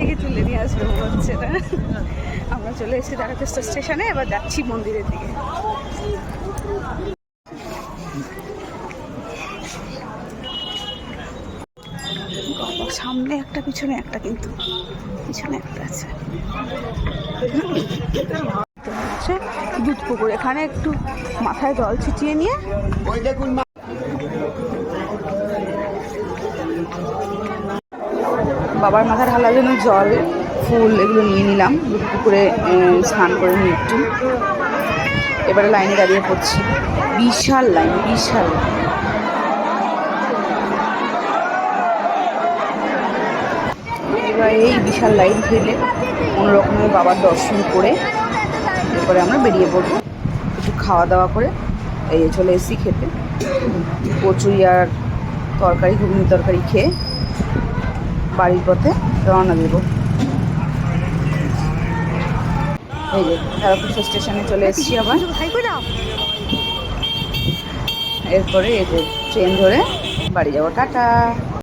থেকে তুলে নিয়ে আসবে মনে হচ্ছে না। আমরা চলে এসেছি দ্বারকেশ্বর স্টেশনে, এবার যাচ্ছি মন্দিরের দিকে। সামনে একটা পিছনে একটা, কিন্তু পিছনে একটা আছে দুধ পুকুর। এখানে একটু মাথায় জল ছিটিয়ে নিয়ে বাবার মাথা ঢালার জন্য জল, ফুল এগুলো নিয়ে নিলাম। দুধ পুকুরে স্নান করে নিয়ে একটু এবারে লাইনে দাঁড়িয়ে পড়ছি। বিশাল লাইন, বিশাল। এবার এই বিশাল লাইন ফেলে কোনো রকমের বাবার দর্শন করে এরপরে আমরা বেরিয়ে পড়বো একটু খাওয়া দাওয়া করে। এই চলে এসেছি খেতে, কচুরি আর তরকারি, ঘুগনি তরকারি খেয়ে বাড়ির পথে রওনা দেব। এই যে দ্বারকেশ্বর স্টেশনে চলে এসেছি আবার। এরপরে এই যে ট্রেন ধরে বাড়ি যাবো। টাটা।